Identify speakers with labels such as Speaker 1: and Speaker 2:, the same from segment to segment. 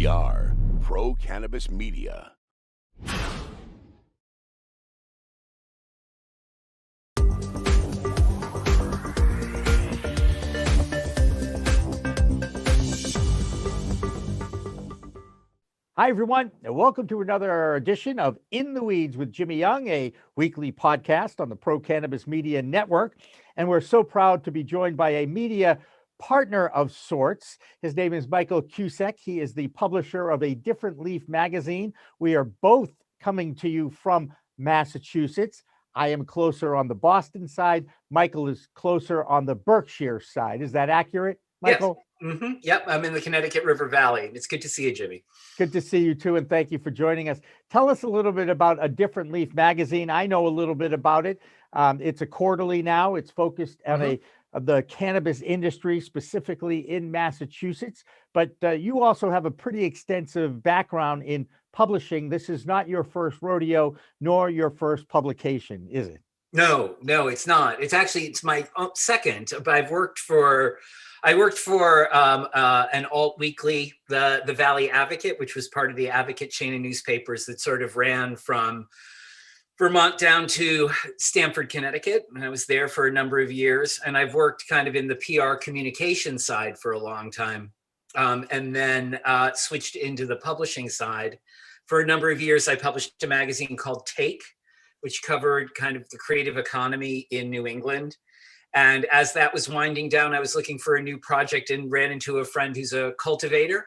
Speaker 1: We are Pro Cannabis Media.
Speaker 2: Hi, everyone, and welcome to another edition of In the Weeds with Jimmy Young, a weekly podcast on the Pro Cannabis Media Network. And we're so proud to be joined by a media partner of sorts. His name is Michael Cusack. He is the publisher of A Different Leaf magazine. We are both coming to you from Massachusetts. I am closer on the Boston side. Michael is closer on the Berkshire side. Is that accurate, Michael?
Speaker 3: Yes. Yep, I'm in the Connecticut River Valley. It's good to see you, Jimmy.
Speaker 2: Good to see you too, and thank you for joining us. Tell us a little bit about A Different Leaf magazine. I know a little bit about it. It's a quarterly now. It's focused on the cannabis industry, specifically in Massachusetts. But you also have a pretty extensive background in publishing. This is not your first rodeo, nor your first publication, is it?
Speaker 3: No, it's not. It's my second. But I worked for an alt weekly, the Valley Advocate, which was part of the Advocate chain of newspapers that sort of ran from Vermont down to Stamford, Connecticut. And I was there for a number of years. And I've worked kind of in the PR communication side for a long time. And then switched into the publishing side. For a number of years, I published a magazine called Take, which covered kind of the creative economy in New England. And as that was winding down, I was looking for a new project and ran into a friend who's a cultivator.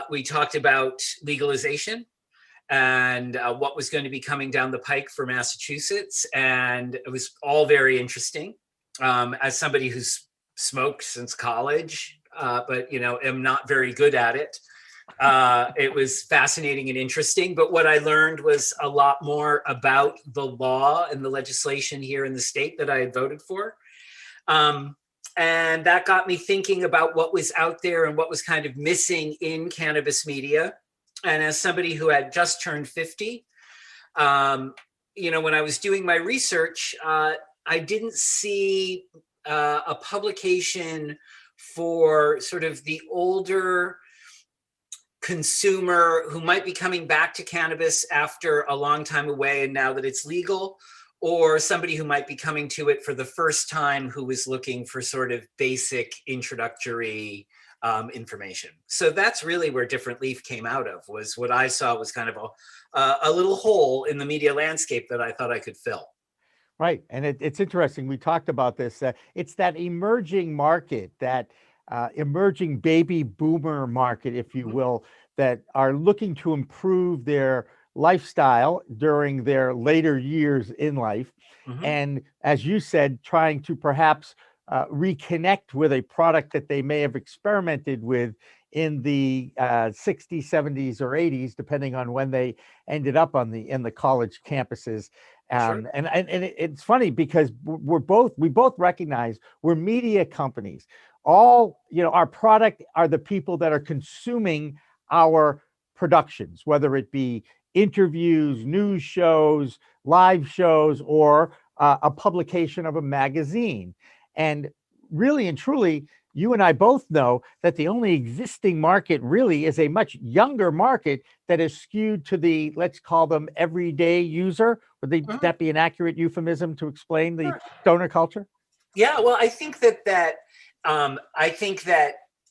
Speaker 3: We talked about legalization and what was going to be coming down the pike for Massachusetts. And it was all very interesting. As somebody who's smoked since college, but am not very good at it. It was fascinating and interesting, but what I learned was a lot more about the law and the legislation here in the state that I had voted for. And that got me thinking about what was out there and what was kind of missing in cannabis media. And as somebody who had just turned 50, when I was doing my research, I didn't see a publication for sort of the older consumer who might be coming back to cannabis after a long time away and now that it's legal, or somebody who might be coming to it for the first time who was looking for sort of basic introductory information. So that's really where Different Leaf came out of, was what I saw was kind of a little hole in the media landscape that I thought I could fill.
Speaker 2: Right. And it's interesting. We talked about this. It's that emerging market, that emerging baby boomer market, if you will, that are looking to improve their lifestyle during their later years in life. And as you said, trying to perhaps reconnect with a product that they may have experimented with in the 60s, 70s, or 80s, depending on when they ended up in the college campuses. And it's funny because we both recognize we're media companies. All, our product are the people that are consuming our productions, whether it be interviews, news shows, live shows, or a publication of a magazine. And really and truly, you and I both know that the only existing market really is a much younger market that is skewed to the, let's call them, everyday user. Would that be an accurate euphemism to explain the stoner culture?
Speaker 3: Yeah, well, I think that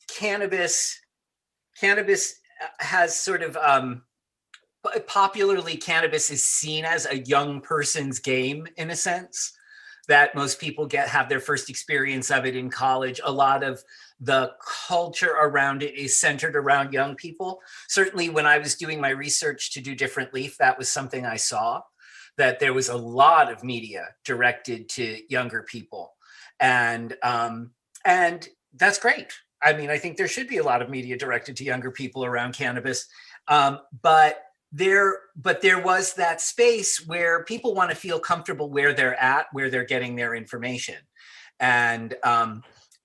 Speaker 3: cannabis has sort of popularly, cannabis is seen as a young person's game, in a sense, that most people have their first experience of it in college. A lot of the culture around it is centered around young people. Certainly when I was doing my research to do Different Leaf, that was something I saw, that there was a lot of media directed to younger people. And that's great. I mean, I think there should be a lot of media directed to younger people around cannabis. But there was that space where people want to feel comfortable where they're at, where they're getting their information. And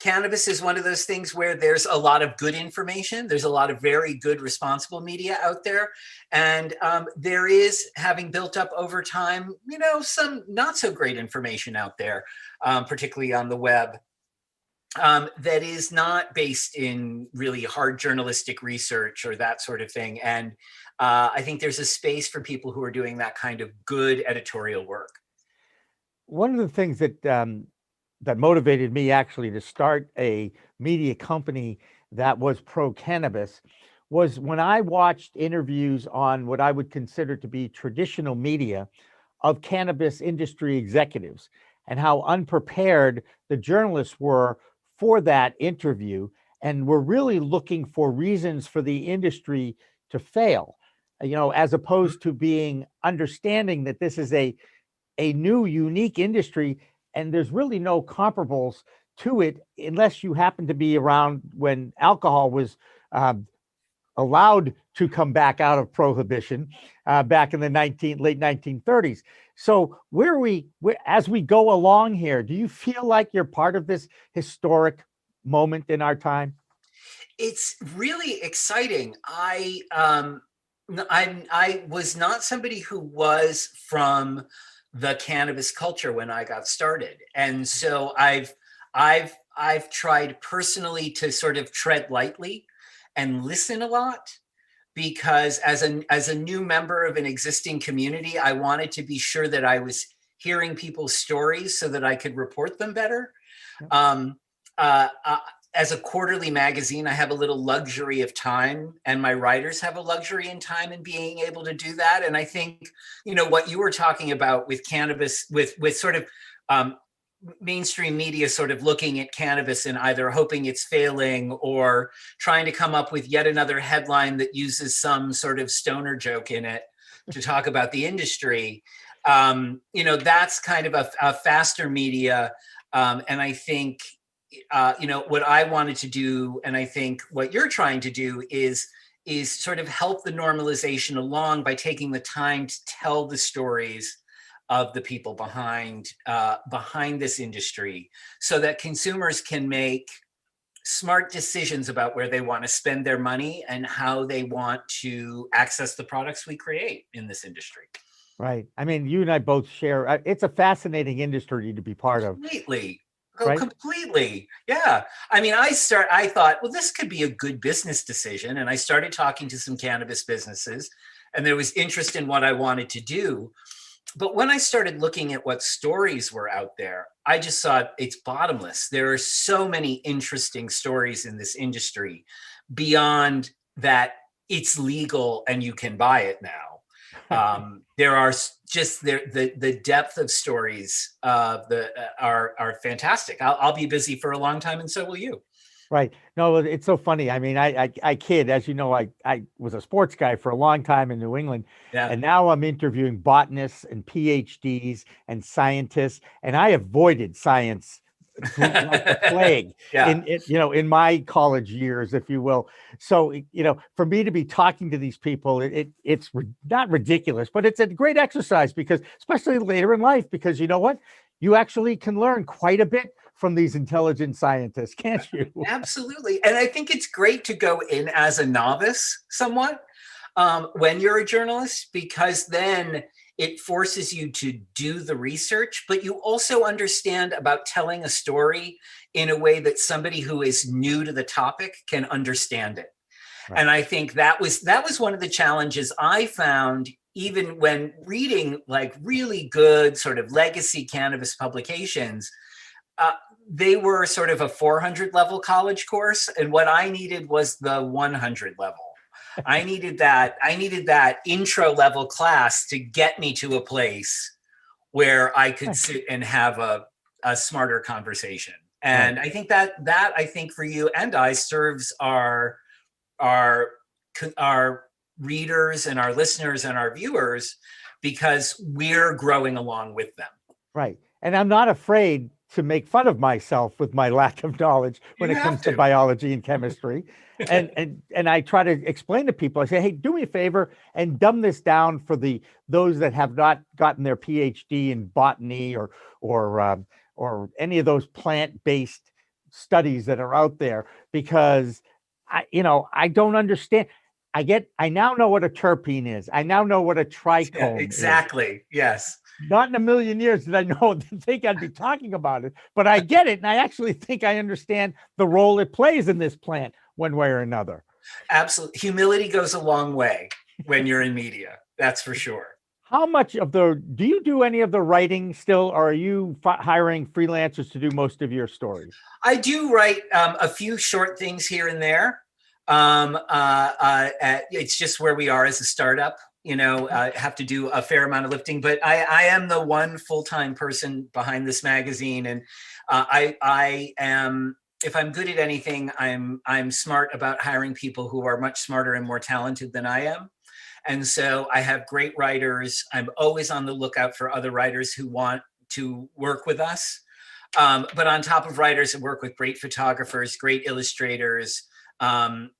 Speaker 3: cannabis is one of those things where there's a lot of good information. There's a lot of very good, responsible media out there. And there is, having built up over time, some not so great information out there, particularly on the web. that is not based in really hard journalistic research or that sort of thing. And I think there's a space for people who are doing that kind of good editorial work.
Speaker 2: One of the things that that motivated me actually to start a media company that was pro cannabis was when I watched interviews on what I would consider to be traditional media of cannabis industry executives and how unprepared the journalists were for that interview and were really looking for reasons for the industry to fail, as opposed to being understanding that this is a new unique industry and there's really no comparables to it unless you happen to be around when alcohol was um, allowed to come back out of prohibition back in the late 1930s. So as we go along here, do you feel like you're part of this historic moment in our time?
Speaker 3: It's really exciting. I was not somebody who was from the cannabis culture when I got started, and so I've tried personally to sort of tread lightly and listen a lot, because as a new member of an existing community, I wanted to be sure that I was hearing people's stories so that I could report them better.
Speaker 2: Yep.
Speaker 3: As a quarterly magazine, I have a little luxury of time, and my writers have a luxury in time in being able to do that. And I think, what you were talking about with cannabis, with sort of mainstream media sort of looking at cannabis and either hoping it's failing or trying to come up with yet another headline that uses some sort of stoner joke in it to talk about the industry. That's kind of a faster media. And I think, what I wanted to do, and I think what you're trying to do is sort of help the normalization along by taking the time to tell the stories of the people behind this industry, so that consumers can make smart decisions about where they want to spend their money and how they want to access the products we create in this industry.
Speaker 2: Right. I mean, you and I both share. It's a fascinating industry to be part of.
Speaker 3: Completely.
Speaker 2: Right?
Speaker 3: Completely. Yeah. I mean, I thought, well, this could be a good business decision. And I started talking to some cannabis businesses, and there was interest in what I wanted to do. But when I started looking at what stories were out there, I just saw it's bottomless. There are so many interesting stories in this industry beyond that it's legal and you can buy it now. There are just the depth of stories are fantastic. I'll be busy for a long time, and so will you.
Speaker 2: Right. No, it's so funny. I mean, I kid, as you know, I was a sports guy for a long time in New England,
Speaker 3: Yeah.
Speaker 2: and now I'm interviewing botanists and PhDs and scientists, and I avoided science like the plague
Speaker 3: Yeah.
Speaker 2: in my college years, if you will. So, for me to be talking to these people, it's not ridiculous, but it's a great exercise because, especially later in life, because you know what? You actually can learn quite a bit from these intelligent scientists, can't you?
Speaker 3: Absolutely. And I think it's great to go in as a novice somewhat when you're a journalist, because then it forces you to do the research, but you also understand about telling a story in a way that somebody who is new to the topic can understand it. Right. And I think that was one of the challenges I found, even when reading like really good sort of legacy cannabis publications. They were sort of a 400 level college course, and what I needed was the 100 level. I needed that intro level class to get me to a place where I could sit and have a smarter conversation. And right. I think that I think for you and I serves our readers and our listeners and our viewers, because we're growing along with them.
Speaker 2: Right. And I'm not afraid to make fun of myself with my lack of knowledge when it comes to biology and chemistry. and I try to explain to people, I say, hey, do me a favor and dumb this down for those that have not gotten their PhD in botany or any of those plant-based studies that are out there, because I don't understand. I now know what a terpene is. I now know what a
Speaker 3: Yeah,
Speaker 2: trichome is.
Speaker 3: exactly. Yes.
Speaker 2: Not in a million years did I know think I'd be talking about it, but I get it, and I actually think I understand the role it plays in this plant one way or another.
Speaker 3: Absolutely. Humility goes a long way when you're in media. That's for sure.
Speaker 2: How much of the do you do any of the writing still, or are you hiring freelancers to do most of your stories?
Speaker 3: I do write a few short things here and there. It's just where we are as a startup. I have to do a fair amount of lifting, but I am the one full-time person behind this magazine, and I am. If I'm good at anything, I'm smart about hiring people who are much smarter and more talented than I am. And so I have great writers. I'm always on the lookout for other writers who want to work with us. But on top of writers, I work with great photographers, great illustrators, and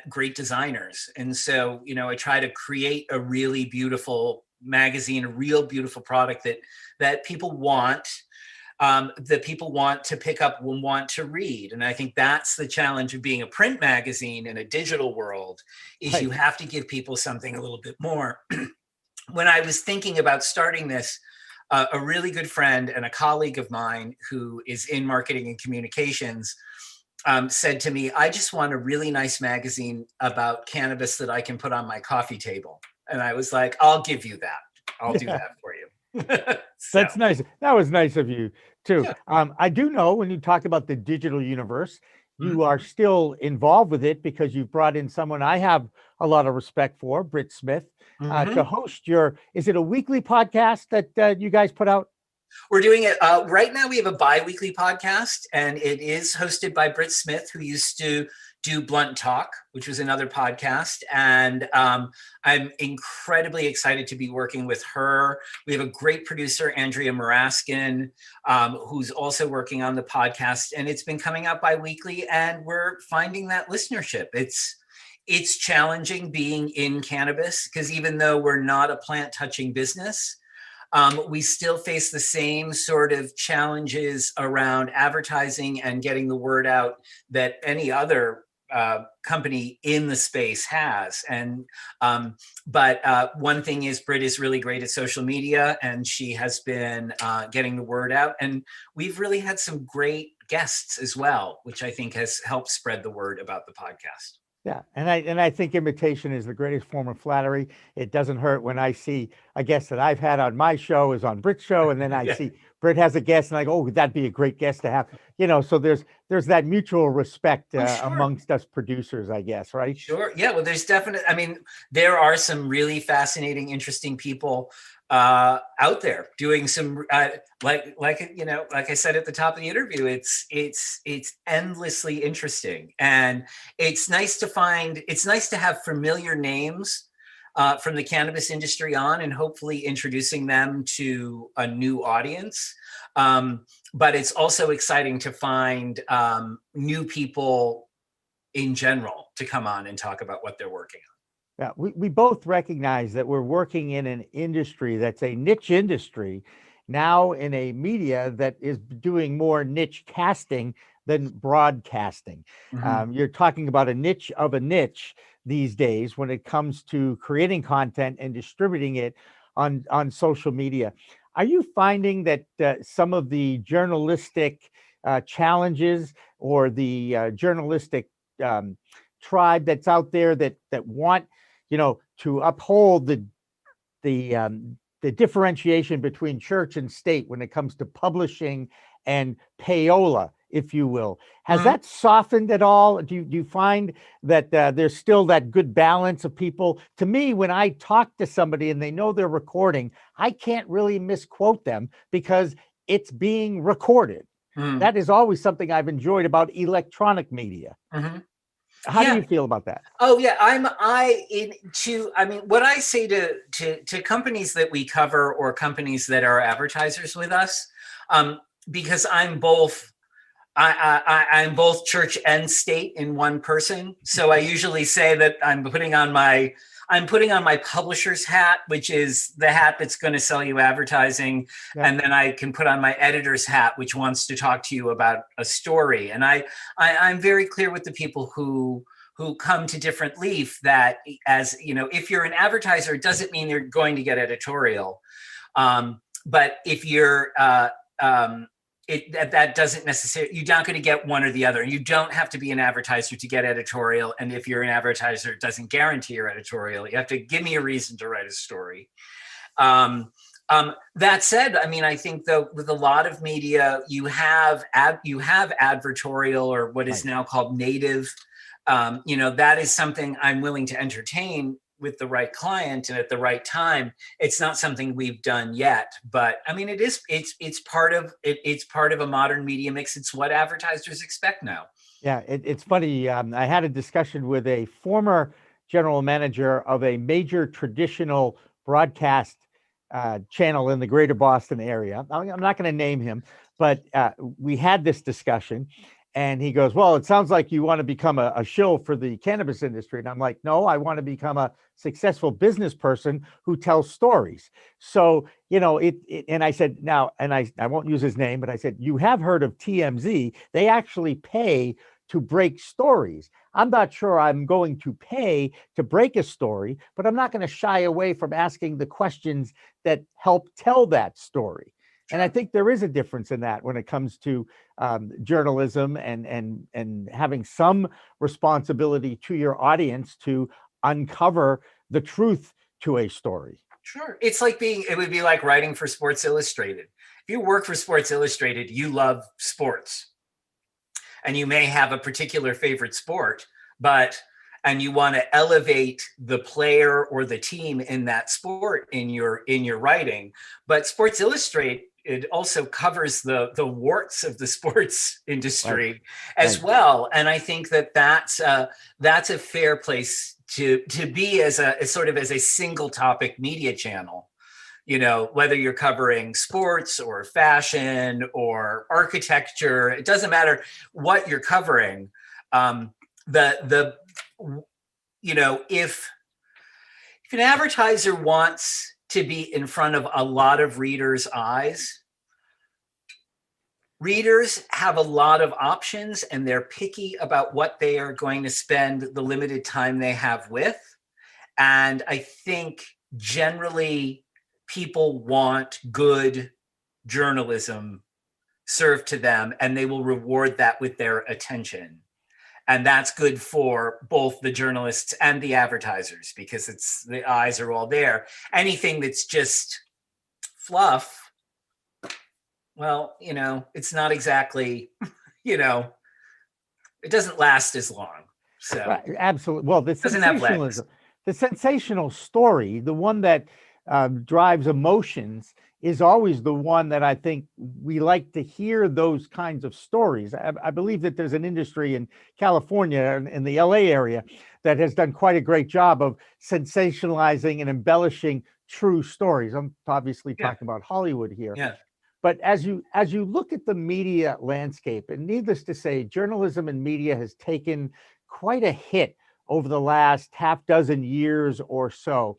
Speaker 3: great designers. And so, I try to create a really beautiful magazine, a real beautiful product that people want. That people want to pick up and want to read. And I think that's the challenge of being a print magazine in a digital world, is
Speaker 2: Right.
Speaker 3: you have to give people something a little bit more. When I was thinking about starting this, a really good friend and a colleague of mine who is in marketing and communications said to me, I just want a really nice magazine about cannabis that I can put on my coffee table. And I was like, I'll give you that. I'll do
Speaker 2: Yeah.
Speaker 3: that for you.
Speaker 2: That's nice. That was nice of you too.
Speaker 3: Yeah.
Speaker 2: I do know when you talk about the digital universe, you
Speaker 3: Mhm.
Speaker 2: are still involved with it because you've brought in someone I have a lot of respect for, Britt Smith, to
Speaker 3: Mhm.
Speaker 2: host your. Is it a weekly podcast that you guys put out?
Speaker 3: We're doing it right now. We have a bi-weekly podcast, and it is hosted by Britt Smith, who used to do Blunt Talk, which was another podcast. And I'm incredibly excited to be working with her. We have a great producer, Andrea Maraskin, who's also working on the podcast, and it's been coming out bi-weekly, and we're finding that listenership. It's challenging being in cannabis, because even though we're not a plant touching business, we still face the same sort of challenges around advertising and getting the word out that any other company in the space has. And but one thing is, Britt is really great at social media, and she has been getting the word out. And we've really had some great guests as well, which I think has helped spread the word about the podcast.
Speaker 2: Yeah, and I think imitation is the greatest form of flattery. It doesn't hurt when I see a guest that I've had on my show is on Britt's show, and then I
Speaker 3: Yeah.
Speaker 2: see Britt has a guest, and I go, "Oh, that'd be a great guest to have." So there's that mutual respect
Speaker 3: Oh, sure.
Speaker 2: amongst us producers, I guess, right?
Speaker 3: Sure. Yeah. Well, there are some really fascinating, interesting people out there doing some like I said at the top of the interview. It's endlessly interesting, and it's nice to have familiar names from the cannabis industry on, and hopefully introducing them to a new audience. But it's also exciting to find new people in general to come on and talk about what they're working on.
Speaker 2: Yeah, we both recognize that we're working in an industry that's a niche industry, now in a media that is doing more niche casting than broadcasting.
Speaker 3: Mhm.
Speaker 2: You're talking about a niche of a niche these days when it comes to creating content and distributing it on social media. Are you finding that some of the journalistic challenges or the journalistic um, tribe that's out there that want to uphold the differentiation between church and state when it comes to publishing and payola, if you will, has
Speaker 3: Mhm.
Speaker 2: that softened at all? Do you find that there's still that good balance of people? To me, when I talk to somebody and they know they're recording, I can't really misquote them because it's being recorded.
Speaker 3: Mhm.
Speaker 2: That is always something I've enjoyed about electronic media.
Speaker 3: Mhm.
Speaker 2: How do
Speaker 3: Yeah.
Speaker 2: you feel about that?
Speaker 3: Oh yeah. What I say to companies that we cover, or companies that are advertisers with us, because I'm both church and state in one person. So I usually say that I'm putting on my publisher's hat, which is the hat that's going to sell you advertising.
Speaker 2: Yeah.
Speaker 3: And then I can put on my editor's hat, which wants to talk to you about a story. And I'm very clear with the people who who come to Different Leaf that, as you know, if you're an advertiser, it doesn't mean you're going to get editorial. But if you're that doesn't necessarily, you're not going to get one or the other. You don't have to be an advertiser to get editorial. And if you're an advertiser, it doesn't guarantee your editorial. You have to give me a reason to write a story. That said, I mean, I think though with a lot of media, you have advertorial, or what is now called native. That is something I'm willing to entertain with the right client and at the right time. It's not something we've done yet, but I mean, it's part of a modern media mix. It's what advertisers expect now.
Speaker 2: Yeah, it's funny. I had a discussion with a former general manager of a major traditional broadcast channel in the greater Boston area. I'm not going to name him, but we had this discussion. And he goes, well, it sounds like you want to become a shill for the cannabis industry. And I'm like, no, I want to become a successful business person who tells stories. So, and I said, now, and I won't use his name, but I said, you have heard of TMZ. They actually pay to break stories. I'm not sure I'm going to pay to break a story, but I'm not going to shy away from asking the questions that help tell that story. And I think there is a difference in that when it comes to journalism and having some responsibility to your audience to uncover the truth to a story.
Speaker 3: Sure. It would be like writing for Sports Illustrated. If you work for Sports Illustrated, you love sports. And you may have a particular favorite sport, and you want to elevate the player or the team in that sport in your writing. But Sports Illustrated, it also covers the warts of the sports industry as well. And I think that's a fair place to be as a single topic media channel. Whether you're covering sports or fashion or architecture, it doesn't matter what you're covering. If an advertiser wants to be in front of a lot of readers' eyes, readers have a lot of options and they're picky about what they are going to spend the limited time they have with. And I think generally people want good journalism served to them, and they will reward that with their attention. And that's good for both the journalists and the advertisers because the eyes are all there. Anything that's just fluff, well, it's not exactly, it doesn't last as long. So
Speaker 2: right, absolutely. Well, the
Speaker 3: doesn't have legs.
Speaker 2: The sensational story, the one that drives emotions, is always the one that I think we like to hear those kinds of stories. I believe that there's an industry in California and in the LA area that has done quite a great job of sensationalizing and embellishing true stories. I'm obviously talking about Hollywood here.
Speaker 3: Yeah.
Speaker 2: But as you look at the media landscape, and needless to say, journalism and media has taken quite a hit over the last half dozen years or so.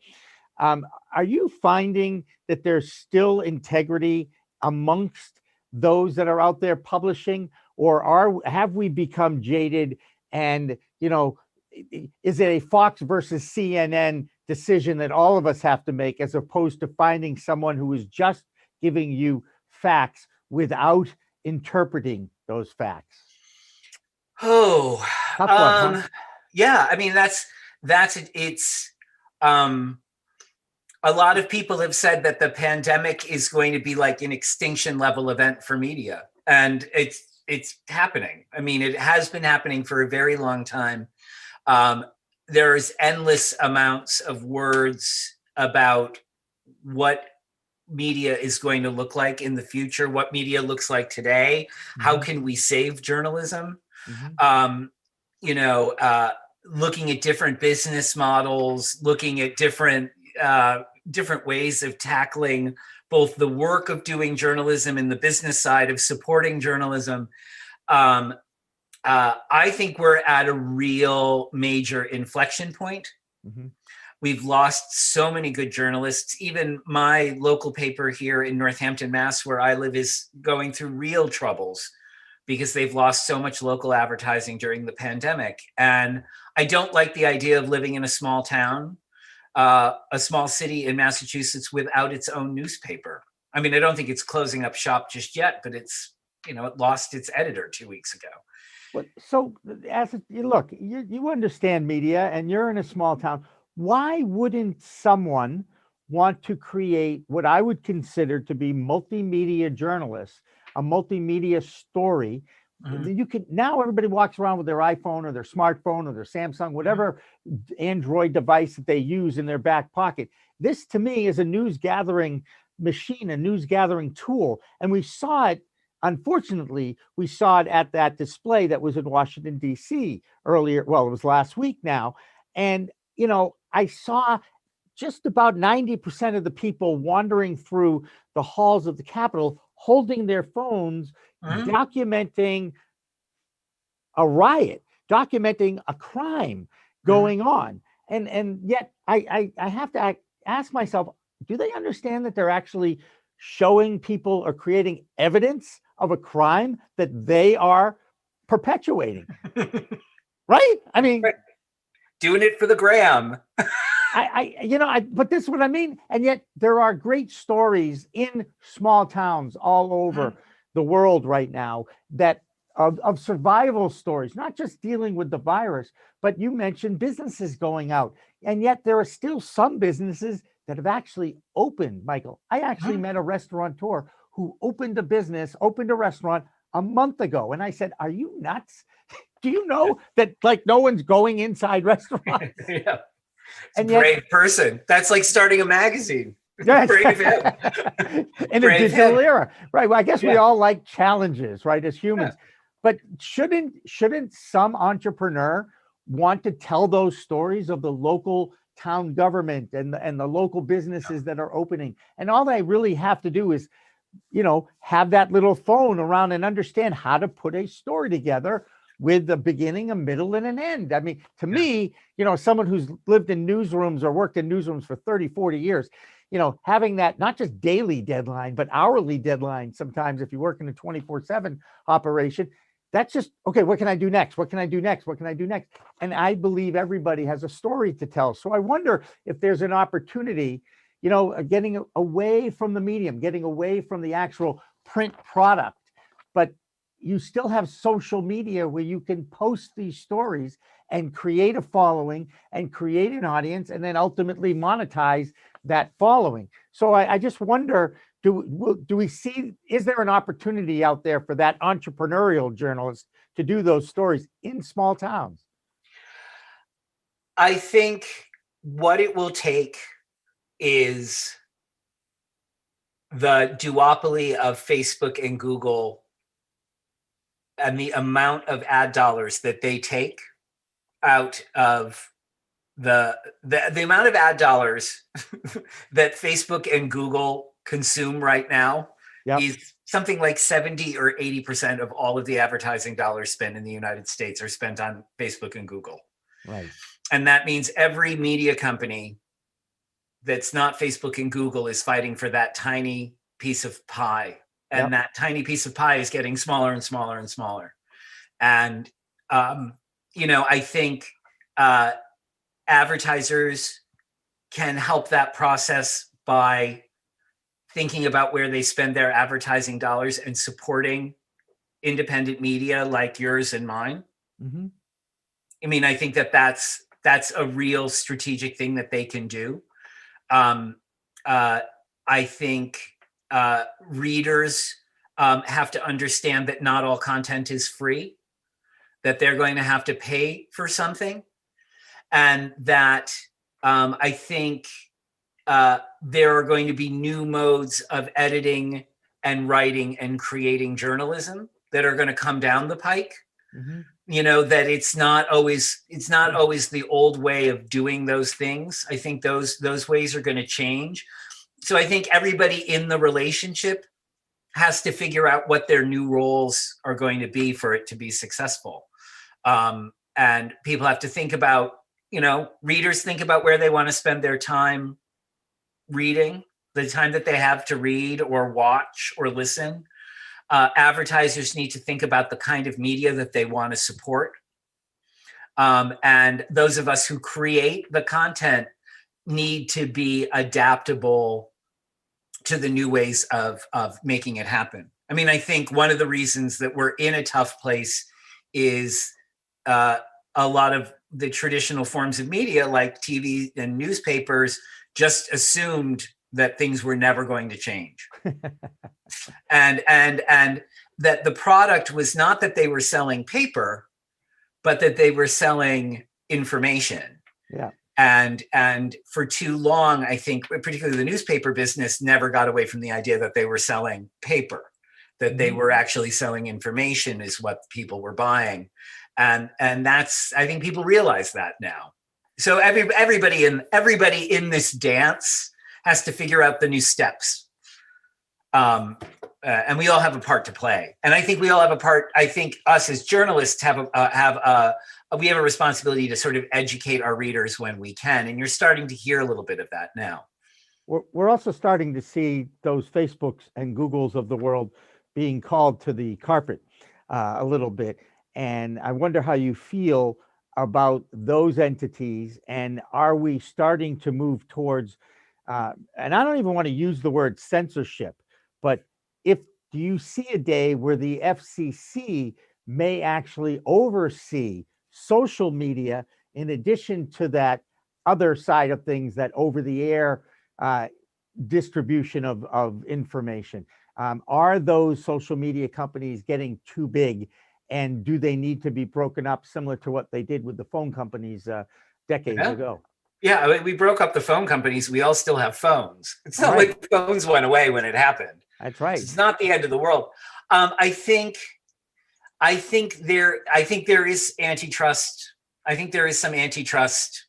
Speaker 2: Are you finding that there's still integrity amongst those that are out there publishing, or have we become jaded? And is it a Fox versus CNN decision that all of us have to make, as opposed to finding someone who is just giving you facts without interpreting those facts?
Speaker 3: Oh,
Speaker 2: Tough one, huh?
Speaker 3: Yeah. I mean, it's. A lot of people have said that the pandemic is going to be like an extinction level event for media, and it's happening. I mean, it has been happening for a very long time. There's endless amounts of words about what media is going to look like in the future, what media looks like today. Mm-hmm. How can we save journalism? Mm-hmm. Looking at different business models, looking at different ways of tackling both the work of doing journalism and the business side of supporting journalism. I think we're at a real major inflection point. Mm-hmm. We've lost so many good journalists. Even my local paper here in Northampton, Mass, where I live, is going through real troubles because they've lost so much local advertising during the pandemic. And I don't like the idea of living in a small town, a small city in Massachusetts without its own newspaper. I mean, I don't think it's closing up shop just yet, but it's, it lost its editor 2 weeks ago.
Speaker 2: So look, you understand media and you're in a small town. Why wouldn't someone want to create what I would consider to be multimedia journalists, a multimedia story? You can now everybody walks around with their iPhone or their smartphone or their Samsung, whatever Android device that they use in their back pocket. This to me is a news gathering machine, a news gathering tool. And we saw it, unfortunately, we saw it at that display that was in Washington, D.C. earlier. Well, it was last week now. And, I saw just about 90% of the people wandering through the halls of the Capitol holding their phones, documenting a riot, documenting a crime going on. And yet I have to ask myself, do they understand that they're actually showing people or creating evidence of a crime that they are perpetuating? Right? I mean,
Speaker 3: doing it for the gram.
Speaker 2: But this is what I mean. And yet there are great stories in small towns all over the world right now that of survival stories, not just dealing with the virus, but you mentioned businesses going out. And yet there are still some businesses that have actually opened, Michael. I actually met a restaurateur who opened a restaurant a month ago. And I said, are you nuts? Do you know that no one's going inside restaurants?
Speaker 3: Yeah. And a brave person. That's like starting a magazine.
Speaker 2: Yes.
Speaker 3: Brave him.
Speaker 2: In a digital era. Right. Well, I guess we all like challenges, right, as humans. Yeah. But shouldn't some entrepreneur want to tell those stories of the local town government and the local businesses that are opening? And all they really have to do is, have that little phone around and understand how to put a story together with a beginning, a middle, and an end. I mean, to me, someone who's lived in newsrooms or worked in newsrooms for 30, 40 years, having that not just daily deadline, but hourly deadline sometimes if you work in a 24/7 operation, that's just, okay, what can I do next? What can I do next? What can I do next? And I believe everybody has a story to tell. So I wonder if there's an opportunity, getting away from the medium, getting away from the actual print product, but you still have social media where you can post these stories and create a following and create an audience and then ultimately monetize that following. So I just wonder, do we see, is there an opportunity out there for that entrepreneurial journalist to do those stories in small towns?
Speaker 3: I think what it will take is the duopoly of Facebook and Google and the amount of ad dollars that they take out of the amount of ad dollars that Facebook and Google consume right now is something like 70 or 80% of all of the advertising dollars spent in the United States are spent on Facebook and Google.
Speaker 2: Right.
Speaker 3: And that means every media company that's not Facebook and Google is fighting for that tiny piece of pie. And that tiny piece of pie is getting smaller and smaller and smaller. And, I think advertisers can help that process by thinking about where they spend their advertising dollars and supporting independent media like yours and mine.
Speaker 2: Mm-hmm.
Speaker 3: I mean, I think that's a real strategic thing that they can do. I think readers have to understand that not all content is free, that they're going to have to pay for something. And that I think there are going to be new modes of editing and writing and creating journalism that are going to come down the pike. Mm-hmm. That it's not always the old way of doing those things. I think those ways are going to change. So I think everybody in the relationship has to figure out what their new roles are going to be for it to be successful. And people have to think about, readers think about where they want to spend their time reading, the time that they have to read or watch or listen. advertisers need to think about the kind of media that they want to support. And those of us who create the content need to be adaptable to the new ways of making it happen. I mean, I think one of the reasons that we're in a tough place is a lot of the traditional forms of media, like TV and newspapers, just assumed that things were never going to change. and that the product was not that they were selling paper, but that they were selling information.
Speaker 2: Yeah.
Speaker 3: And for too long, I think, particularly the newspaper business, never got away from the idea that they were selling paper, that they were actually selling information is what people were buying. And that's, I think people realize that now. So everybody in this dance has to figure out the new steps. And we all have a part to play. And I think we all have a part. I think us as journalists we have a responsibility to sort of educate our readers when we can. And you're starting to hear a little bit of that now.
Speaker 2: We're also starting to see those Facebooks and Googles of the world being called to the carpet a little bit. And I wonder how you feel about those entities. And are we starting to move towards, and I don't even want to use the word censorship, but do you see a day where the FCC may actually oversee social media in addition to that other side of things, that over-the-air distribution of information? Are those social media companies getting too big, and do they need to be broken up, similar to what they did with the phone companies decades ago?
Speaker 3: Yeah, I mean, we broke up the phone companies. We all still have phones. It's not like phones went away when it happened.
Speaker 2: That's right.
Speaker 3: It's not the end of the world. I think there is antitrust. I think there is some antitrust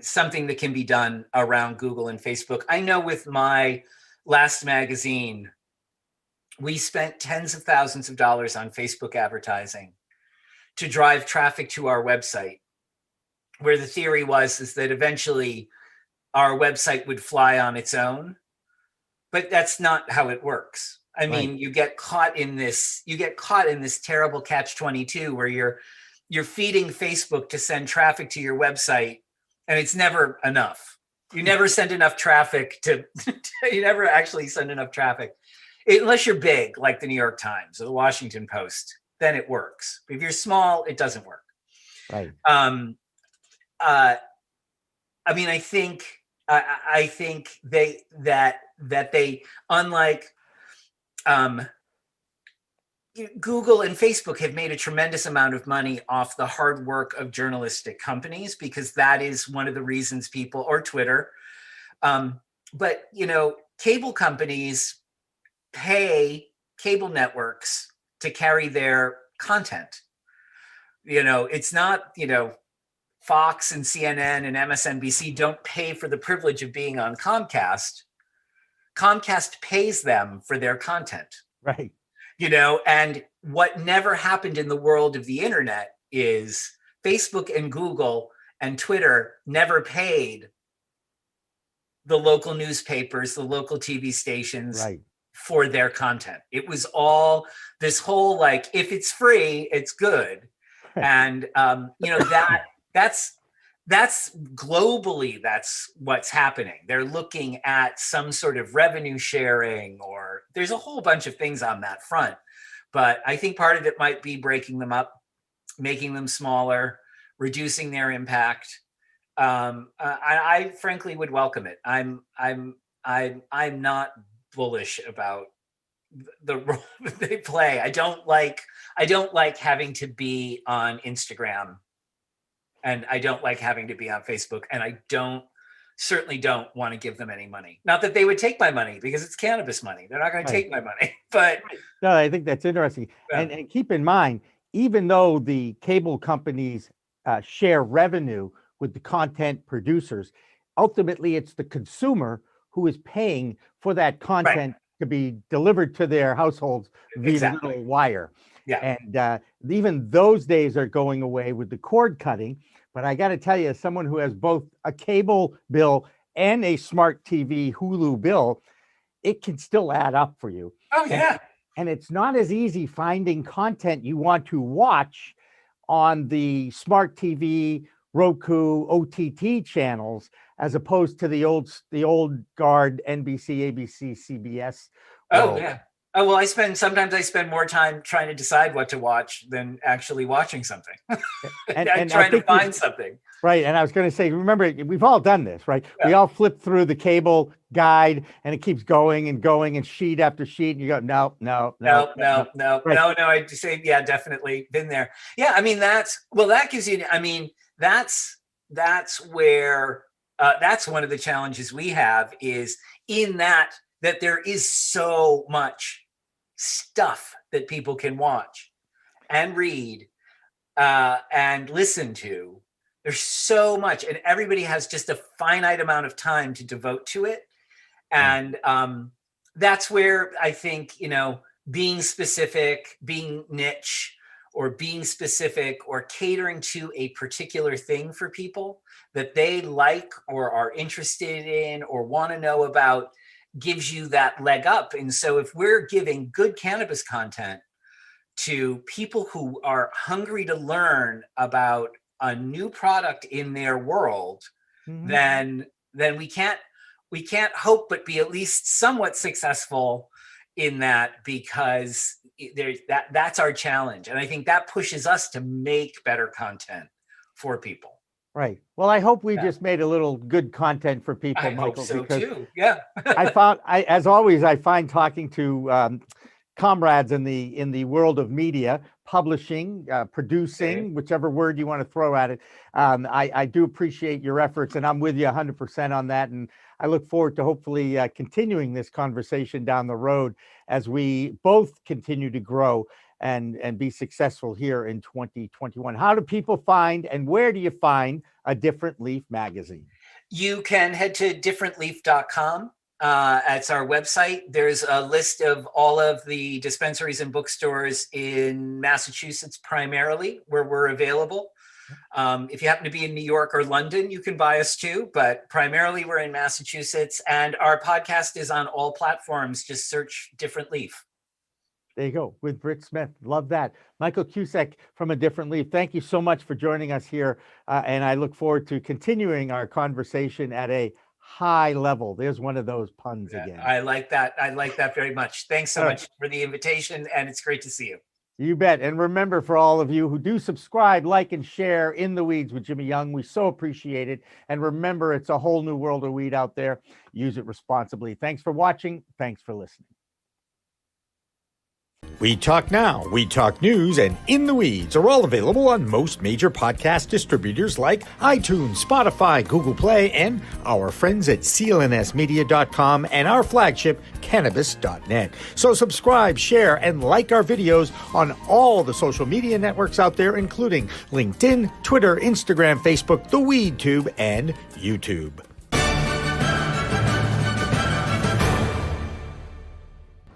Speaker 3: something that can be done around Google and Facebook. I know with my last magazine, we spent tens of thousands of dollars on Facebook advertising to drive traffic to our website, where the theory is that eventually our website would fly on its own. But that's not how it works. I mean, you get caught in this terrible catch-22 where you're feeding Facebook to send traffic to your website, and it's never enough. You never send enough traffic you never actually send enough traffic. Unless you're big, like the New York Times or the Washington Post, then it works. If you're small, it doesn't work.
Speaker 2: Right.
Speaker 3: I mean, I think they unlike Google and Facebook have made a tremendous amount of money off the hard work of journalistic companies, because that is one of the reasons people, or Twitter, but cable companies pay cable networks to carry their content. It's not, Fox and CNN and MSNBC don't pay for the privilege of being on Comcast. Comcast pays them for their content.
Speaker 2: Right.
Speaker 3: And what never happened in the world of the internet is Facebook and Google and Twitter never paid the local newspapers, the local TV stations for their content. It was all this whole, like, if it's free, it's good. And, that's globally, that's what's happening. They're looking at some sort of revenue sharing, or there's a whole bunch of things on that front. But I think part of it might be breaking them up, making them smaller, reducing their impact. I frankly would welcome it. I'm not bullish about the role that they play. I don't like having to be on Instagram, and I don't like having to be on Facebook, and I certainly don't want to give them any money. Not that they would take my money, because it's cannabis money. They're not going to take my money. But
Speaker 2: no, I think that's interesting. Yeah. And keep in mind, even though the cable companies share revenue with the content producers, ultimately it's the consumer who is paying for that content to be delivered to their households via little wire.
Speaker 3: Yeah.
Speaker 2: And even those days are going away with the cord cutting. But I got to tell you, as someone who has both a cable bill and a smart TV Hulu bill, it can still add up for you.
Speaker 3: Oh, yeah.
Speaker 2: And it's not as easy finding content you want to watch on the smart TV, Roku, OTT channels, as opposed to the old guard NBC, ABC, CBS.
Speaker 3: Oh
Speaker 2: world.
Speaker 3: yeah. Oh well, sometimes I spend more time trying to decide what to watch than actually watching something.
Speaker 2: And
Speaker 3: I'm
Speaker 2: I
Speaker 3: trying to
Speaker 2: think you-
Speaker 3: find something.
Speaker 2: Right. And I was going to say, remember, we've all done this, right? We all flip through the cable guide and it keeps going and going and sheet after sheet. And you go, no.
Speaker 3: I just say, yeah, definitely been there. Yeah. I mean, that gives you, I mean, that's where, that's one of the challenges we have is in that there is so much stuff that people can watch and read and listen to. There's so much, and everybody has just a finite amount of time to devote to it. And that's where I think, being specific, being niche, or being specific or catering to a particular thing for people that they like or are interested in or want to know about gives you that leg up. And so if we're giving good cannabis content to people who are hungry to learn about a new product in their world, then we can't hope but be at least somewhat successful in that, because that's our challenge. And I think that pushes us to make better content for people.
Speaker 2: Right. Well, I hope we just made a little good content for people,
Speaker 3: I
Speaker 2: Michael.
Speaker 3: hope so
Speaker 2: because
Speaker 3: too. Yeah.
Speaker 2: as always, I find talking to comrades in the world of media, publishing, producing, whichever word you want to throw at it. I do appreciate your efforts, and I'm with you 100% on that. And I look forward to hopefully continuing this conversation down the road as we both continue to grow and be successful here in 2021. How do people find and where do you find A Different Leaf magazine?
Speaker 3: You can head to differentleaf.com. It's our website. There's a list of all of the dispensaries and bookstores in Massachusetts, primarily, where we're available. If you happen to be in New York or London, you can buy us too, but primarily we're in Massachusetts, and our podcast is on all platforms. Just search Different Leaf.
Speaker 2: There you go, with Britt Smith. Love that. Michael Cusack from A Different Leaf, thank you so much for joining us here. And I look forward to continuing our conversation at a high level. There's one of those puns again.
Speaker 3: I like that. I like that very much. Thanks so much for the invitation, and it's great to see you.
Speaker 2: You bet. And remember, for all of you who do subscribe, like, and share In the Weeds with Jimmy Young, we so appreciate it. And remember, it's a whole new world of weed out there. Use it responsibly. Thanks for watching. Thanks for listening.
Speaker 4: We Talk Now, We Talk News, and In the Weeds are all available on most major podcast distributors like iTunes, Spotify, Google Play, and our friends at clnsmedia.com and our flagship, cannabis.net. So subscribe, share, and like our videos on all the social media networks out there, including LinkedIn, Twitter, Instagram, Facebook, the WeedTube, and YouTube.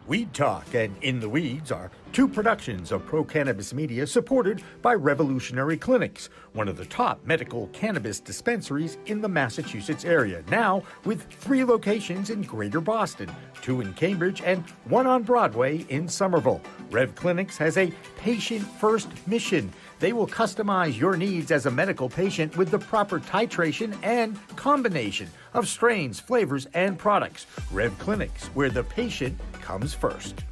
Speaker 4: Weed Talk and In the Weeds are two productions of Pro Cannabis Media supported by Revolutionary Clinics, one of the top medical cannabis dispensaries in the Massachusetts area, now with 3 locations in Greater Boston, 2 in Cambridge, and 1 on Broadway in Somerville. Rev Clinics has a patient-first mission. They will customize your needs as a medical patient with the proper titration and combination of strains, flavors, and products. Rev Clinics, where the patient comes first.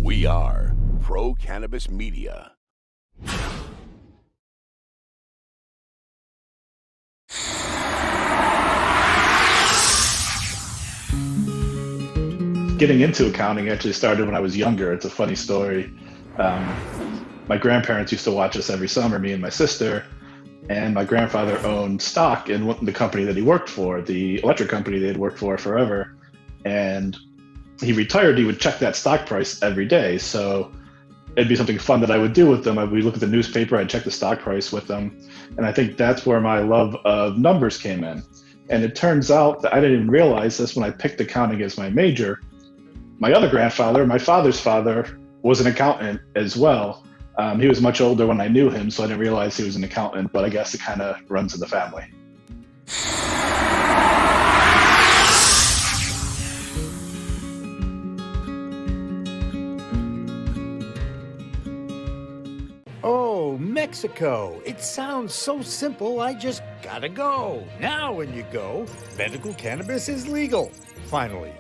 Speaker 1: We are Pro Cannabis Media.
Speaker 5: Getting into accounting actually started when I was younger. It's a funny story. My grandparents used to watch us every summer, me and my sister. And my grandfather owned stock in the company that he worked for, the electric company they had worked for forever. And he retired, he would check that stock price every day. So it'd be something fun that I would do with them. We'd look at the newspaper, I'd check the stock price with them. And I think that's where my love of numbers came in. And it turns out that I didn't even realize this when I picked accounting as my major. My other grandfather, my father's father, was an accountant as well. He was much older when I knew him, so I didn't realize he was an accountant, but I guess it kind of runs in the family.
Speaker 4: Oh, Mexico. It sounds so simple, I just gotta go. Now when you go, medical cannabis is legal. Finally.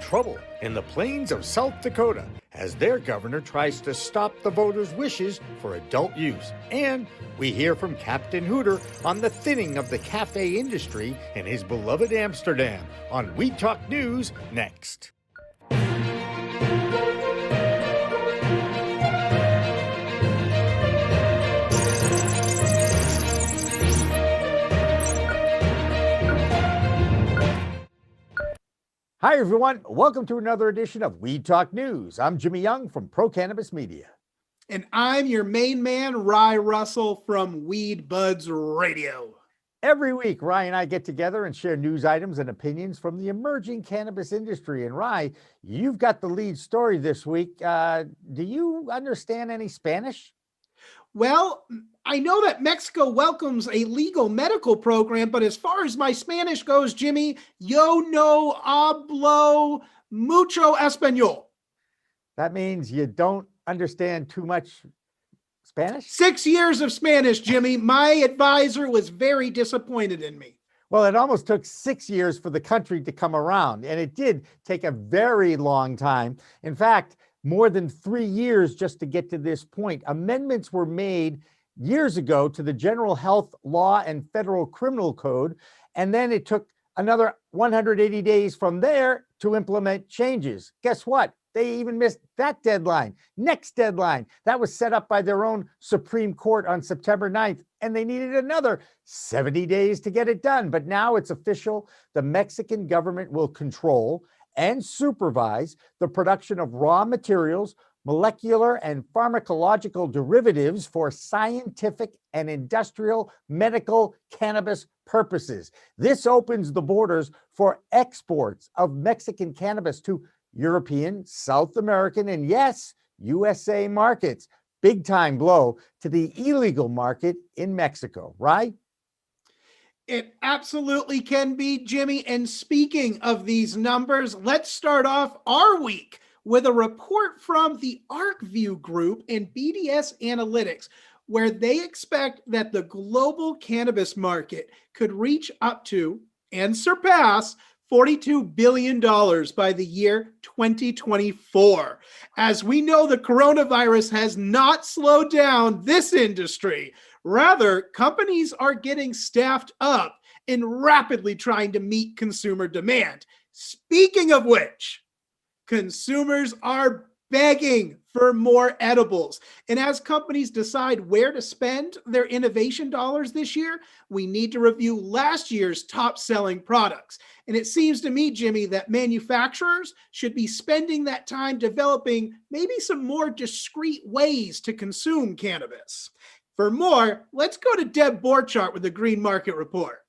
Speaker 4: Trouble in the plains of South Dakota as their governor tries to stop the voters' wishes for adult use. And we hear from Captain Hooter on the thinning of the cafe industry in his beloved Amsterdam on We Talk News next.
Speaker 2: Hi, everyone. Welcome to another edition of We Talk News. I'm Jimmy Young from Pro Cannabis Media.
Speaker 6: And I'm your main man, Rye Russell from Weed Buds Radio.
Speaker 2: Every week, Rye and I get together and share news items and opinions from the emerging cannabis industry. And Rye, you've got the lead story this week. Do you understand any Spanish?
Speaker 6: Well, I know that Mexico welcomes a legal medical program, but as far as my Spanish goes, Jimmy, yo no hablo mucho español.
Speaker 2: That means you don't understand too much Spanish?
Speaker 6: 6 years of Spanish, Jimmy. My advisor was very disappointed in me.
Speaker 2: Well, it almost took 6 years for the country to come around, and it did take a very long time. In fact, more than 3 years just to get to this point. Amendments were made years ago to the General Health Law and Federal Criminal Code, and then it took another 180 days from there to implement changes. Guess what? They even missed that deadline. Next deadline, that was set up by their own Supreme Court on September 9th, and they needed another 70 days to get it done. But now it's official. The Mexican government will control and supervise the production of raw materials, molecular and pharmacological derivatives for scientific and industrial medical cannabis purposes. This opens the borders for exports of Mexican cannabis to European, South American, and yes, USA markets. Big time blow to the illegal market in Mexico, right?
Speaker 6: It absolutely can be, Jimmy. And speaking of these numbers, let's start off our week with a report from the ArcView Group and BDS Analytics, where they expect that the global cannabis market could reach up to and surpass $42 billion by the year 2024. As we know, the coronavirus has not slowed down this industry. Rather, companies are getting staffed up and rapidly trying to meet consumer demand. Speaking of which, consumers are begging for more edibles. And as companies decide where to spend their innovation dollars this year, we need to review last year's top-selling products. And it seems to me, Jimmy, that manufacturers should be spending that time developing maybe some more discreet ways to consume cannabis. For more, let's go to Deb Borchardt with the Green Market Report.